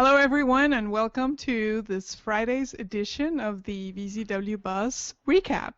Hello, everyone, and welcome to this Friday's edition of the VZWBuzz recap.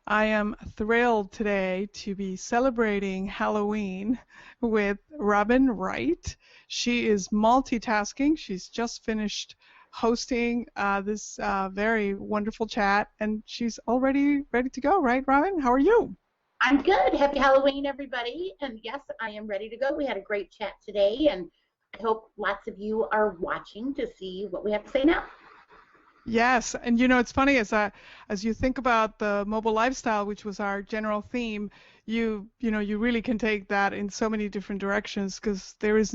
I am thrilled today to be celebrating Halloween with Robyn Wright. She is multitasking. She's just finished hosting this very wonderful chat, and she's already ready to go, right, Robyn? How are you? I'm good. Happy Halloween, everybody. And yes, I am ready to go. We had a great chat today, and I hope lots of you are watching to see what we have to say now. Yes, and you know it's funny as you think about the mobile lifestyle, which was our general theme, you really can take that in so many different directions because there's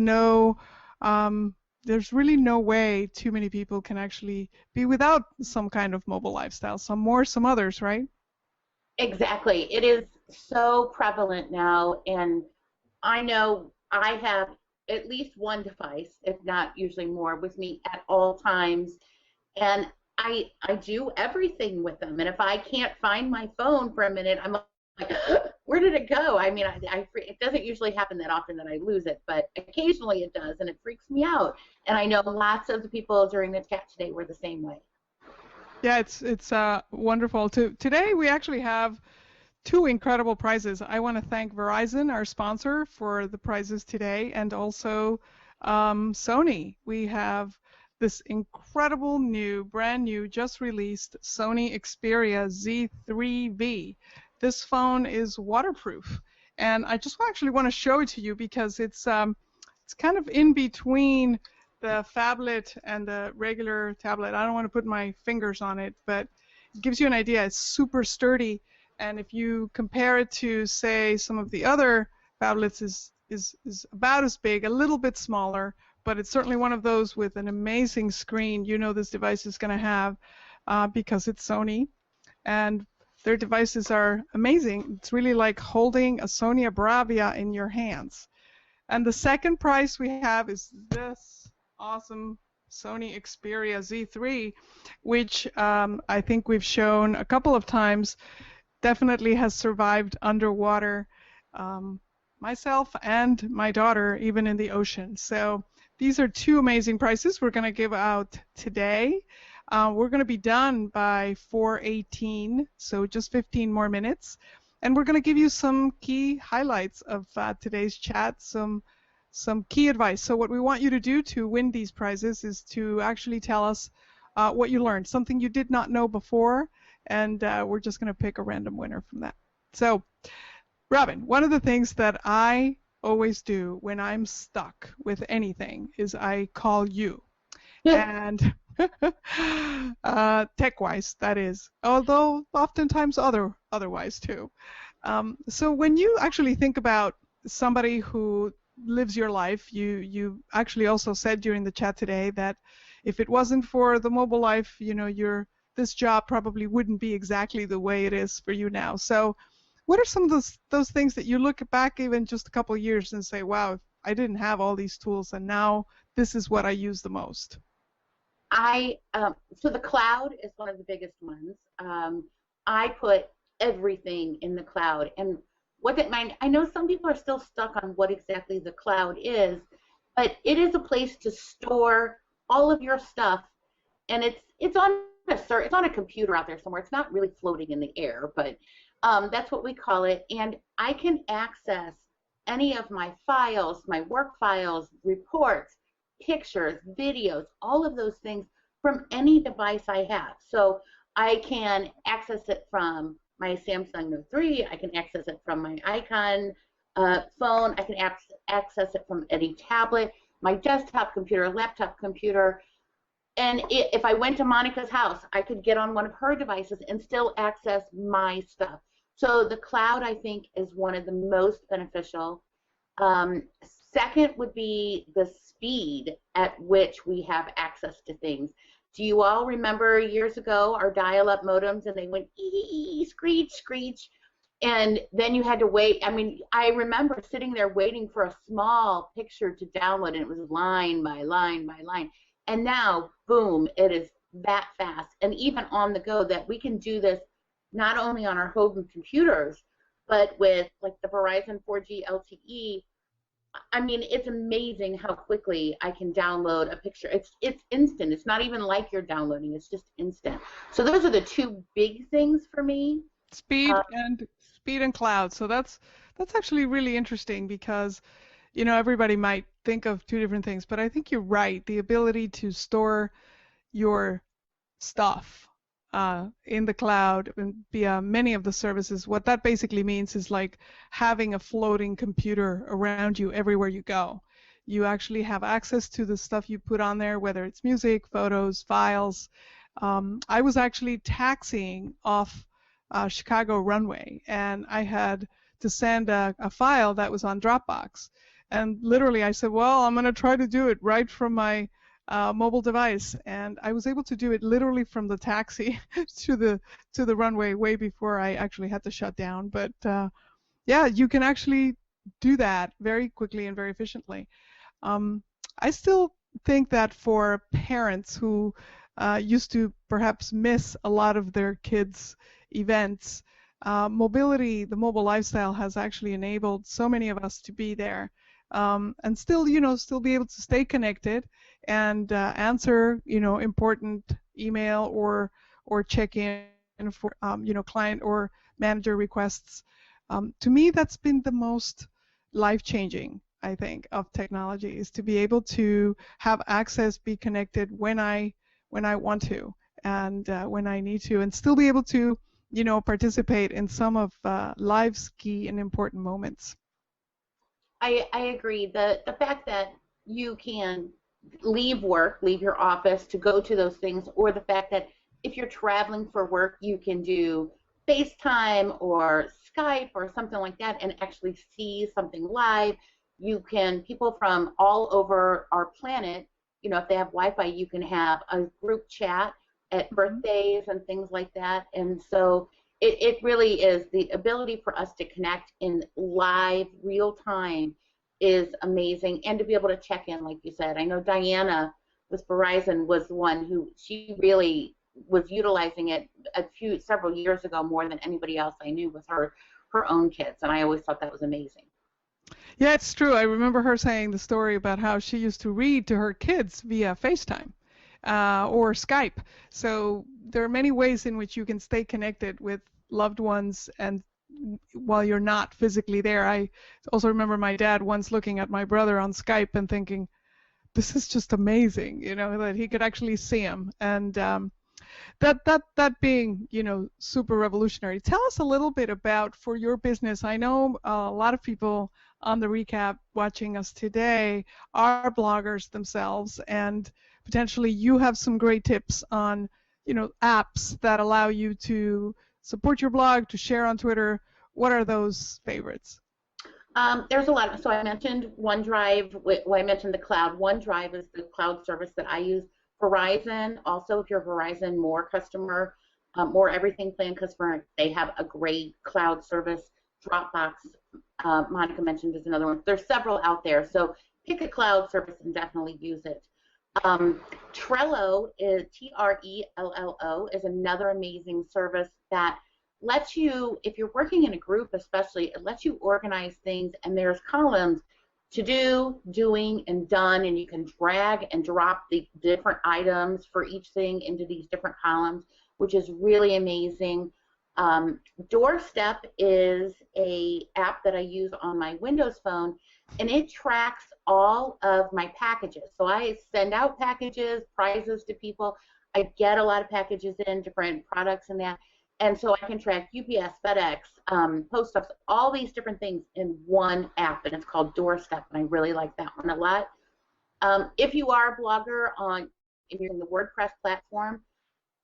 really no way too many people can actually be without some kind of mobile lifestyle. Some more, some others, right? Exactly. It is so prevalent now, and I know I have at least one device, if not usually more, with me at all times. And I do everything with them. And if I can't find my phone for a minute, I'm like, where did it go? I mean, it doesn't usually happen that often that I lose it, but occasionally it does, and it freaks me out. And I know lots of the people during the chat today were the same way. Yeah, it's wonderful. Today we actually have two incredible prizes. I want to thank Verizon, our sponsor, for the prizes today, and also Sony. We have this incredible brand new, just released Sony Xperia Z3V. This phone is waterproof, and I just actually want to show it to you because it's kind of in between the phablet and the regular tablet. I don't want to put my fingers on it, but it gives you an idea. It's super sturdy, and if you compare it to, say, some of the other phablets, is about as big, a little bit smaller, but it's certainly one of those with an amazing screen. You know this device is going to have because it's Sony, and their devices are amazing. It's really like holding a Sony Bravia in your hands. And the second prize we have is this awesome Sony Xperia Z3, which I think we've shown a couple of times, definitely has survived underwater, myself and my daughter, even in the ocean. So these are two amazing prizes we're going to give out today. We're going to be done by 4:18, so just 15 more minutes. And we're going to give you some key highlights of today's chat, some key advice. So what we want you to do to win these prizes is to actually tell us what you learned, something you did not know before, and we're just going to pick a random winner from that. So, Robyn, one of the things that I always do when I'm stuck with anything is I call you. And tech-wise, that is, although oftentimes otherwise too. So when you actually think about somebody who lives your life, you actually also said during the chat today that if it wasn't for the mobile life, this job probably wouldn't be exactly the way it is for you now. So what are some of those things that you look back even just a couple of years and say, wow, I didn't have all these tools and now this is what I use the most? So the cloud is one of the biggest ones. I put everything in the cloud, and what that means, I know some people are still stuck on what exactly the cloud is, but it is a place to store all of your stuff, and it's on a computer out there somewhere. It's not really floating in the air, but that's what we call it, and I can access any of my files, my work files, reports, pictures, videos, all of those things from any device I have. So I can access it from my Samsung Note 3, I can access it from my Icon phone, I can access it from any tablet, my desktop computer, laptop computer, and if I went to Monica's house, I could get on one of her devices and still access my stuff. So the cloud, I think, is one of the most beneficial. Second would be the speed at which we have access to things. Do you all remember years ago our dial-up modems, and they went ee, screech, screech, and then you had to wait? I mean, I remember sitting there waiting for a small picture to download, and it was line by line by line. And now, boom, it is that fast, and even on the go, that we can do this not only on our home computers, but with like the Verizon 4G LTE I mean, it's amazing how quickly I can download a picture. It's instant. It's not even like you're downloading. It's just instant. So those are the two big things for me. Speed and cloud. So that's actually really interesting because everybody might think of two different things, but I think you're right. The ability to store your stuff in the cloud and via many of the services, what that basically means is like having a floating computer around you everywhere you go. You actually have access to the stuff you put on there, whether it's music, photos, files. I was actually taxiing off Chicago runway, and I had to send a file that was on Dropbox. And literally I said, well, I'm going to try to do it right from my mobile device, and I was able to do it literally from the taxi to the runway way before I actually had to shut down. But yeah, you can actually do that very quickly and very efficiently. I still think that for parents who used to perhaps miss a lot of their kids' events, mobility, the mobile lifestyle has actually enabled so many of us to be there and still, still be able to stay connected and answer, important email or check in for, client or manager requests. To me, that's been the most life-changing, I think, of technology, is to be able to have access, be connected when I want to and when I need to, and still be able to, participate in some of life's key and important moments. I agree. The fact that you can leave work, leave your office to go to those things, or the fact that if you're traveling for work, you can do FaceTime or Skype or something like that and actually see something live. You can, people from all over our planet, if they have Wi-Fi, you can have a group chat at birthdays and things like that. And so it really is, the ability for us to connect in live, real time is amazing, and to be able to check in, like you said. I know Diana with Verizon was the one who, she really was utilizing it several years ago more than anybody else I knew with her own kids, and I always thought that was amazing. Yeah, it's true. I remember her saying the story about how she used to read to her kids via FaceTime or Skype. So there are many ways in which you can stay connected with loved ones and while you're not physically there. I also remember my dad once looking at my brother on Skype and thinking, this is just amazing, that he could actually see him. And that being, super revolutionary. Tell us a little bit about, for your business, I know a lot of people on the recap watching us today are bloggers themselves, and potentially you have some great tips on, apps that allow you to support your blog, to share on Twitter. What are those favorites? There's a lot. So I mentioned OneDrive. I mentioned the cloud. OneDrive is the cloud service that I use. Verizon, also, if you're a Verizon More customer, More Everything Plan customer, they have a great cloud service. Dropbox, Monica mentioned, is another one. There's several out there, so pick a cloud service and definitely use it. Trello, is Trello, is another amazing service that lets you, if you're working in a group especially, it lets you organize things, and there's columns: to do, doing, and done, and you can drag and drop the different items for each thing into these different columns, which is really amazing. Doorstep is an app that I use on my Windows phone, and it tracks all of my packages. So I send out packages, prizes to people. I get a lot of packages in, different products and that. And so I can track UPS, FedEx, Post Office, all these different things in one app, and it's called Doorstep, and I really like that one a lot. If you are a blogger if you're in the WordPress platform,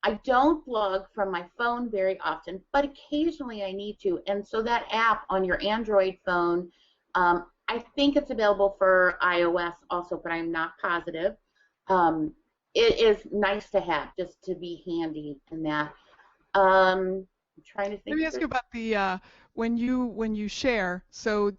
I don't blog from my phone very often, but occasionally I need to, and so that app on your Android phone, I think it's available for iOS also, but I'm not positive. It is nice to have, just to be handy in that. I'm trying to think. Let me ask you about the when you share. So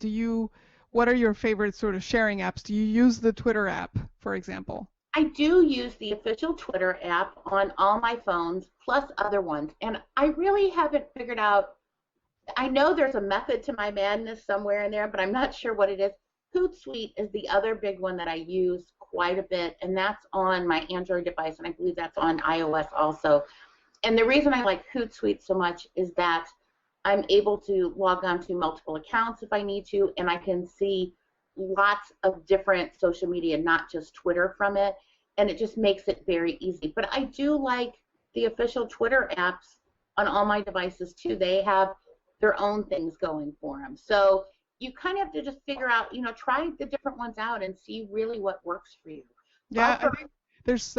what are your favorite sort of sharing apps? Do you use the Twitter app, for example? I do use the official Twitter app on all my phones, plus other ones, and I really haven't figured out. I know there's a method to my madness somewhere in there, but I'm not sure what it is. Hootsuite is the other big one that I use quite a bit, and that's on my Android device, and I believe that's on iOS also. And the reason I like Hootsuite so much is that I'm able to log on to multiple accounts if I need to, and I can see lots of different social media, not just Twitter from it, and it just makes it very easy. But I do like the official Twitter apps on all my devices too. They have their own things going for them. So you kind of have to just figure out, try the different ones out and see really what works for you. Yeah, I think there's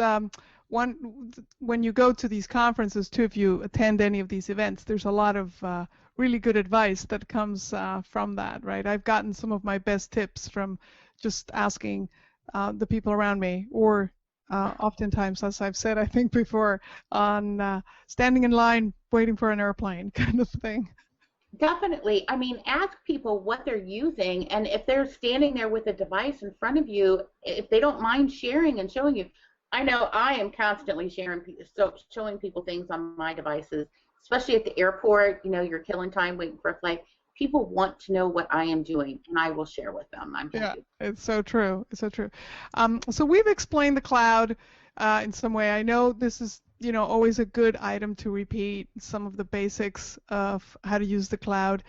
one, when you go to these conferences too, if you attend any of these events, there's a lot of really good advice that comes from that, right? I've gotten some of my best tips from just asking the people around me, or oftentimes, as I've said, I think before, on standing in line waiting for an airplane kind of thing. Definitely. I mean, ask people what they're using, and if they're standing there with a device in front of you, if they don't mind sharing and showing you. I know I am constantly showing people things on my devices, especially at the airport. You're killing time waiting for a flight. People want to know what I am doing, and I will share with them. I'm happy. Yeah, it's so true. It's so true. So we've explained the cloud in some way. I know this is, always a good item to repeat some of the basics of how to use the cloud.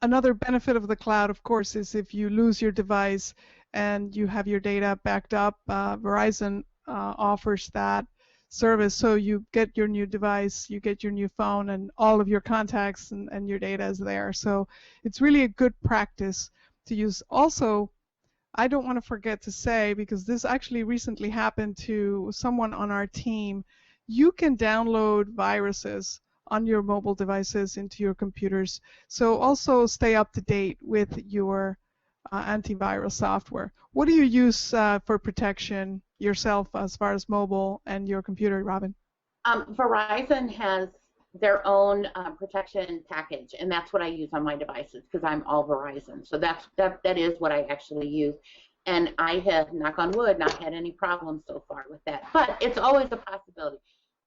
Another benefit of the cloud, of course, is if you lose your device and you have your data backed up, Verizon offers that service. So you get your new device, you get your new phone, and all of your contacts and your data is there. So it's really a good practice to use. Also, I don't want to forget to say, because this actually recently happened to someone on our team, you can download viruses on your mobile devices into your computers. So also stay up to date with your antivirus software. What do you use for protection yourself as far as mobile and your computer, Robyn? Verizon has their own protection package, and that's what I use on my devices because I'm all Verizon. So that is what I actually use, and I have, knock on wood, not had any problems so far with that. But it's always a possibility.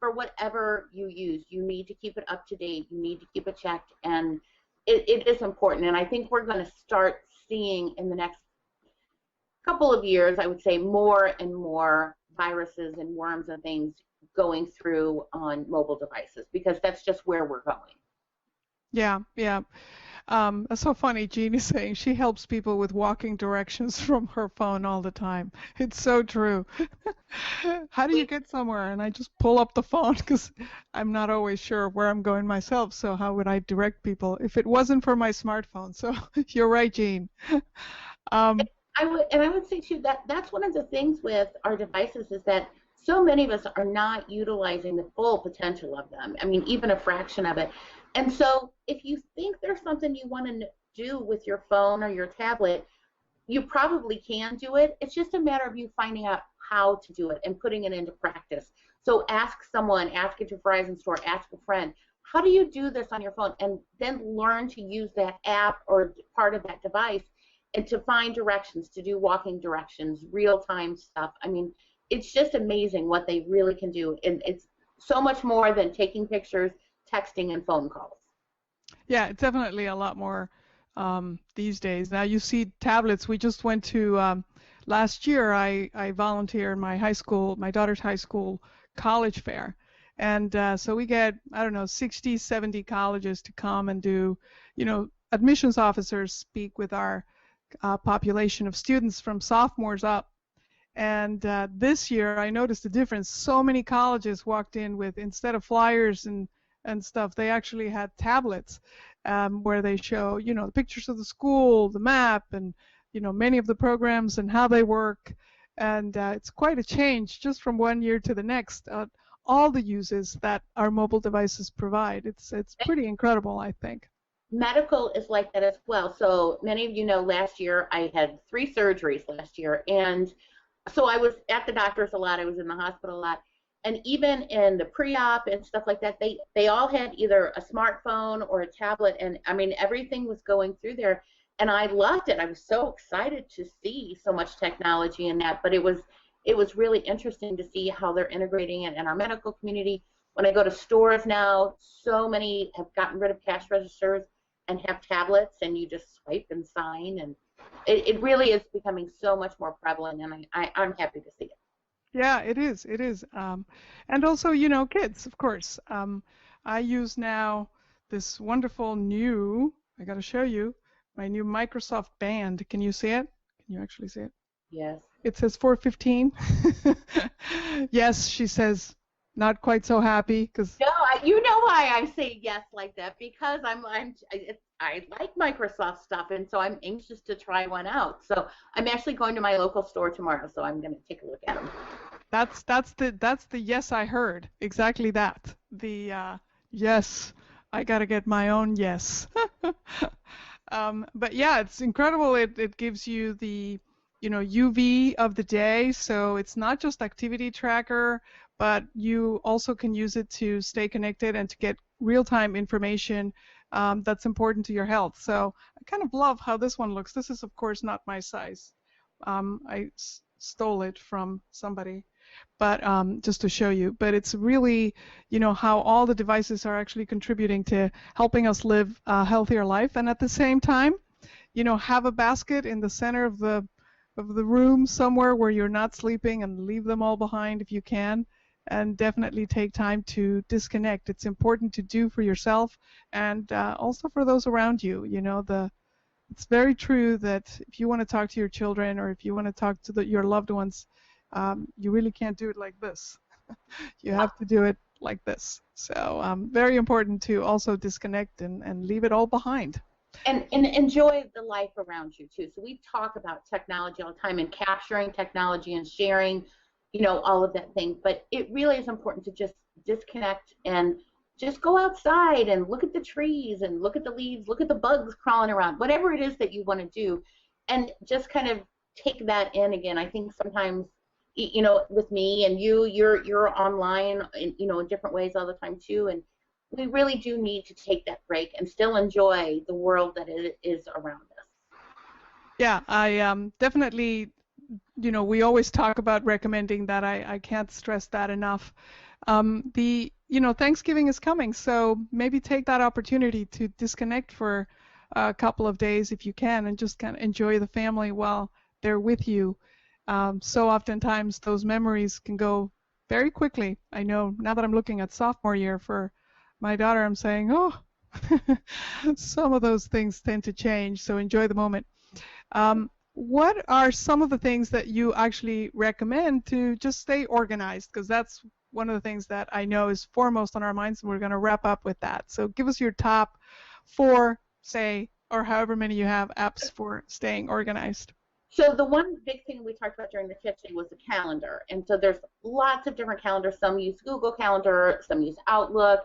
For whatever you use, you need to keep it up to date. You need to keep it checked, and it is important. And I think we're going to start seeing in the next couple of years, I would say, more and more viruses and worms and things going through on mobile devices, because that's just where we're going. Yeah, yeah. That's so funny. Jean is saying she helps people with walking directions from her phone all the time. It's so true. How do you get somewhere? And I just pull up the phone because I'm not always sure where I'm going myself. So how would I direct people if it wasn't for my smartphone? So you're right, Jean. I would say too that that's one of the things with our devices is that so many of us are not utilizing the full potential of them. I mean, even a fraction of it. And so if you think there's something you want to do with your phone or your tablet, you probably can do it. It's just a matter of you finding out how to do it and putting it into practice. So ask someone, ask at your Verizon store, ask a friend, how do you do this on your phone? And then learn to use that app or part of that device and to find directions, to do walking directions, real-time stuff. I mean, it's just amazing what they really can do. And it's so much more than taking pictures, texting, and phone calls. Yeah, it's definitely a lot more these days. Now you see tablets. We just went to, last year I volunteered in my daughter's high school college fair. And so we get, I don't know, 60, 70 colleges to come and do, admissions officers speak with our population of students from sophomores up. And this year I noticed a difference. So many colleges walked in with, instead of flyers and stuff, they actually had tablets where they show, the pictures of the school, the map, and, many of the programs and how they work. And it's quite a change just from one year to the next. All the uses that our mobile devices provide. It's pretty incredible, I think. Medical is like that as well. So many of you know last year I had 3 surgeries last year, and so I was at the doctor's a lot, I was in the hospital a lot, and even in the pre-op and stuff like that, they all had either a smartphone or a tablet, and I mean everything was going through there, and I loved it. I was so excited to see so much technology in that, but it was really interesting to see how they're integrating it in our medical community. When I go to stores now, so many have gotten rid of cash registers and have tablets, and you just swipe and sign, and it really is becoming so much more prevalent, and I'm happy to see it. Yeah, it is. It is. And also, you know, kids, of course. I use now this wonderful new, I got to show you, my new Microsoft Band. Can you see it? Can you actually see it? Yes. It says 415. Yes, she says, not quite so happy because. No, you know why I say yes like that, because I like Microsoft stuff, and so I'm anxious to try one out. So I'm actually going to my local store tomorrow, so I'm going to take a look at them. That's the yes I heard. Exactly that. The yes, I gotta get my own yes. But yeah, it's incredible. It gives you the, you know, UV of the day, so it's not just activity tracker, but you also can use it to stay connected and to get real-time information that's important to your health. So I kind of love how this one looks. This is, of course, not my size. I stole it from somebody, but just to show you. But it's really, you know, how all the devices are actually contributing to helping us live a healthier life, and at the same time, you know, have a basket in the center of the room somewhere where you're not sleeping, and leave them all behind if you can, and definitely take time to disconnect. It's important to do for yourself and also for those around you. You know, it's very true that if you want to talk to your children, or if you want to talk to your loved ones, you really can't do it like this. You have to do it like this. So very important to also disconnect and leave it all behind. And enjoy the life around you too. So we talk about technology all the time, and capturing technology and sharing, you know, all of that thing. But it really is important to just disconnect and just go outside and look at the trees and look at the leaves, look at the bugs crawling around, whatever it is that you want to do, and just kind of take that in again. I think sometimes, you know, with me and you're online, you know, in different ways all the time too, and we really do need to take that break and still enjoy the world that it is around us. Yeah, I definitely, you know, we always talk about recommending that. I can't stress that enough. You know, Thanksgiving is coming, so maybe take that opportunity to disconnect for a couple of days if you can, and just kind of enjoy the family while they're with you. So oftentimes those memories can go very quickly. I know now that I'm looking at sophomore year for my daughter, I'm saying, oh, some of those things tend to change, so enjoy the moment. What are some of the things that you actually recommend to just stay organized? Because that's one of the things that I know is foremost on our minds, and we're going to wrap up with that. So give us your top 4, say, or however many you have, apps for staying organized. So the one big thing we talked about during the pitch was the calendar. And so there's lots of different calendars. Some use Google Calendar, some use Outlook.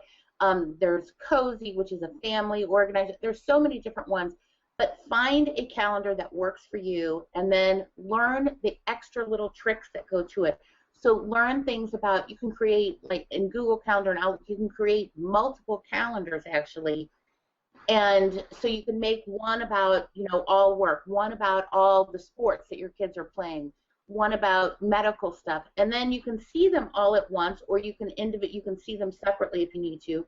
There's Cozy, which is a family organizer. There's so many different ones. But find a calendar that works for you, and then learn the extra little tricks that go to it. So learn things about, you can create, like in Google Calendar and Outlook, you can create multiple calendars actually. And so you can make one about, you know, all work, one about all the sports that your kids are playing, one about medical stuff, and then you can see them all at once, or you can see them separately if you need to.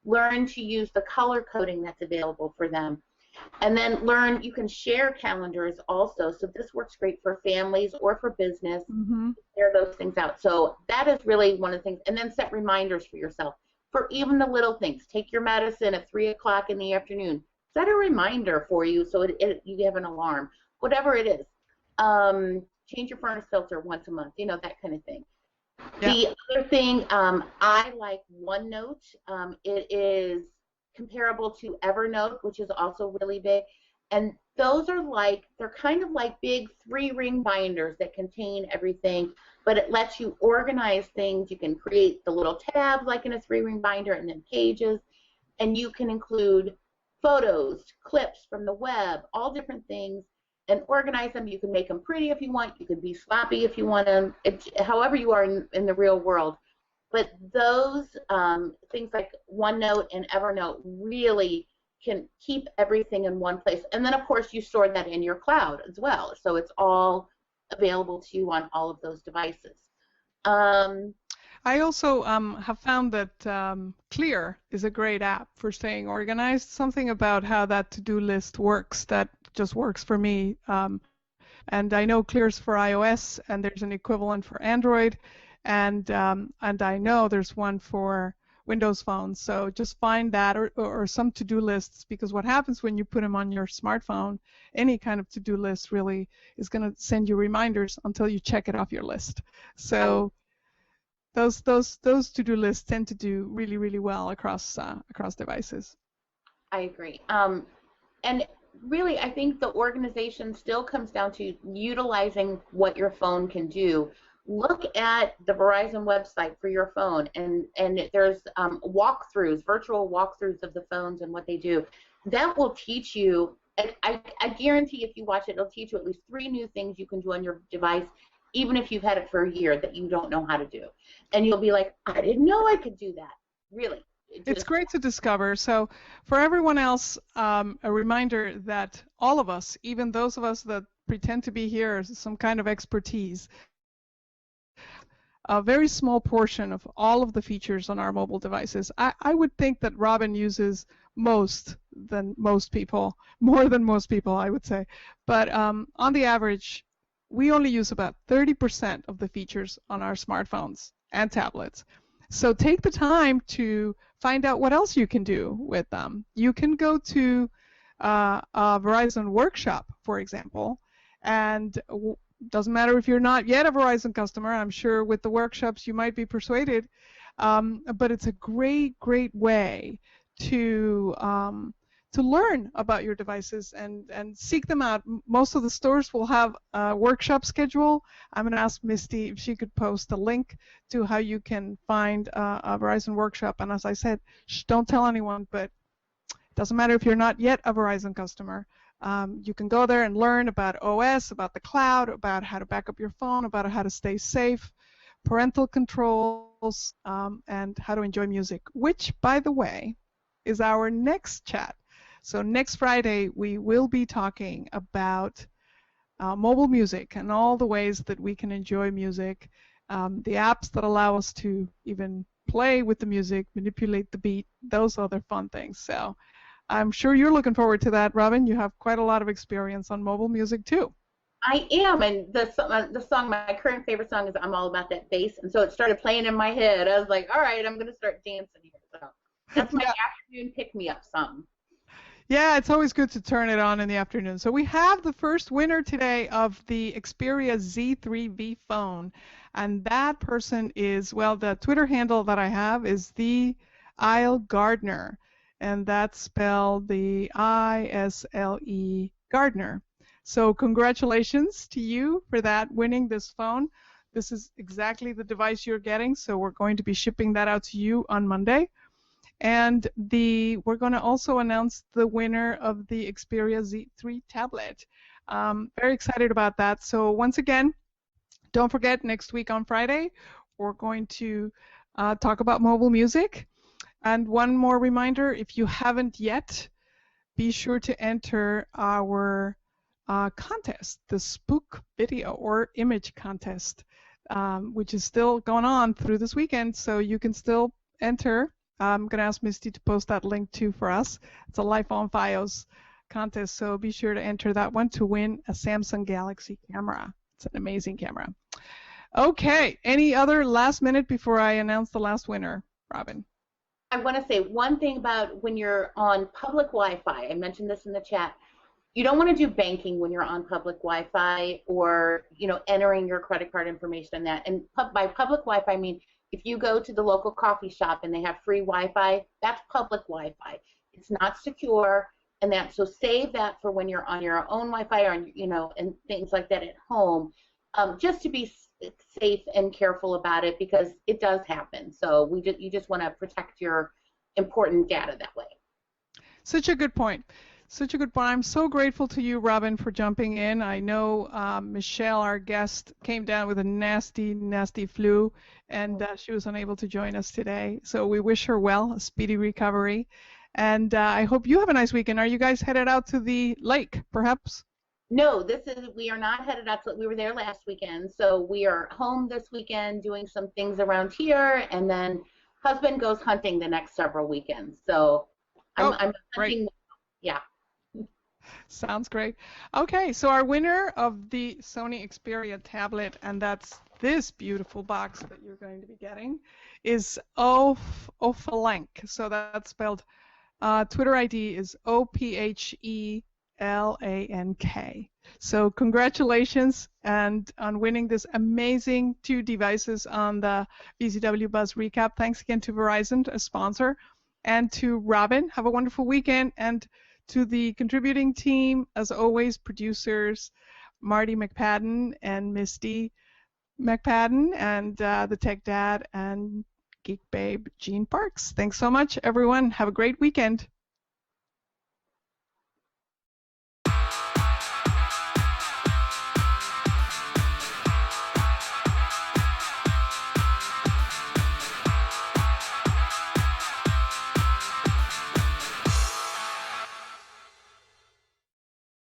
Learn to use the color coding that's available for them. And then learn, you can share calendars also. So this works great for families or for business. Share those things out. So that is really one of the things. And then set reminders for yourself for even the little things. Take your medicine at 3 o'clock in the afternoon. Set a reminder for you so you have an alarm. Whatever it is. Change your furnace filter once a month. You know, that kind of thing. Yeah. The other thing, I like OneNote. It is comparable to Evernote, which is also really big, and those are they're kind of like big 3-ring binders that contain everything, but it lets you organize things. You can create the little tabs like in a 3-ring binder, and then pages, and you can include photos, clips from the web, all different things, and organize them. You can make them pretty if you want. You can be sloppy if you want them, however you are in the real world. But those things like OneNote and Evernote really can keep everything in one place. And then, of course, you store that in your cloud as well. So it's all available to you on all of those devices. I also have found that Clear is a great app for staying organized. Something about how that to-do list works that just works for me. And I know Clear's for iOS, and there's an equivalent for Android, and I know there's one for Windows phones. So just find that or some to-do lists, because what happens when you put them on your smartphone, any kind of to-do list really is going to send you reminders until you check it off your list. So those to-do lists tend to do really, really well across devices. I agree. And really, I think the organization still comes down to utilizing what your phone can do. Look at the Verizon website for your phone, and there's walkthroughs, virtual walkthroughs of the phones and what they do. That will teach you, and I guarantee if you watch it, it'll teach you at least 3 new things you can do on your device, even if you've had it for a year, that you don't know how to do. And you'll be like, I didn't know I could do that. Really. It's great to discover. So for everyone else, a reminder that all of us, even those of us that pretend to be here, some kind of expertise, a very small portion of all of the features on our mobile devices. I would think that Robyn uses more than most people, I would say. But on the average, we only use about 30% of the features on our smartphones and tablets. So take the time to find out what else you can do with them. You can go to a Verizon workshop, for example, and doesn't matter if you're not yet a Verizon customer. I'm sure with the workshops you might be persuaded, but it's a great way to learn about your devices and seek them out. Most of the stores will have a workshop schedule. I'm going to ask Misty if she could post a link to how you can find a Verizon workshop. And as I said, don't tell anyone, but it doesn't matter if you're not yet a Verizon customer. You can go there and learn about OS, about the cloud, about how to back up your phone, about how to stay safe, parental controls, and how to enjoy music, which, by the way, is our next chat. So next Friday, we will be talking about mobile music and all the ways that we can enjoy music, the apps that allow us to even play with the music, manipulate the beat, those other fun things. So I'm sure you're looking forward to that, Robyn. You have quite a lot of experience on mobile music, too. I am, and the song, my current favorite song is I'm All About That Bass, and so it started playing in my head. I was like, all right, I'm going to start dancing here. So that's my afternoon pick-me-up song. Yeah, it's always good to turn it on in the afternoon. So we have the first winner today of the Xperia Z3V phone, and that person is, well, the Twitter handle that I have is the Isle Gardner, and that's spelled the I-S-L-E Gardner. So congratulations to you for that, winning this phone. This is exactly the device you're getting, so we're going to be shipping that out to you on Monday. And we're going to also announce the winner of the Xperia Z3 tablet. Very excited about that. So once again, don't forget, next week on Friday, we're going to talk about mobile music. And one more reminder, if you haven't yet, be sure to enter our contest, the Spook Video or Image Contest, which is still going on through this weekend, so you can still enter. I'm going to ask Misty to post that link too for us. It's a Life on Fios contest, so be sure to enter that one to win a Samsung Galaxy camera. It's an amazing camera. Okay, any other last minute before I announce the last winner, Robyn? I want to say one thing about when you're on public Wi-Fi. I mentioned this in the chat. You don't want to do banking when you're on public Wi-Fi or, entering your credit card information and that. And by public Wi-Fi, I mean if you go to the local coffee shop and they have free Wi-Fi, that's public Wi-Fi. It's not secure, and so save that for when you're on your own Wi-Fi or and things like that at home, just to be safe and careful about it, because it does happen. So you just want to protect your important data that way. Such a good point. Such a good point. I'm so grateful to you, Robyn, for jumping in. I know Michelle, our guest, came down with a nasty, nasty flu, and she was unable to join us today. So we wish her well, a speedy recovery. And I hope you have a nice weekend. Are you guys headed out to the lake, perhaps? No, we are not headed out. We were there last weekend. So we are home this weekend doing some things around here, and then husband goes hunting the next several weekends. So I'm hunting. Right. Yeah. Sounds great. Okay, so our winner of the Sony Xperia tablet, and that's this beautiful box that you're going to be getting, is Ophalank. So that's spelled, Twitter ID is OPHELANK. So congratulations and on winning this amazing 2 devices on the VZWBuzz recap. Thanks again to Verizon, a sponsor, and to Robyn. Have a wonderful weekend. And to the contributing team, as always, producers Marty McPadden and Misty McPadden, and the Tech Dad and Geek Babe Gene Parks. Thanks so much, everyone. Have a great weekend.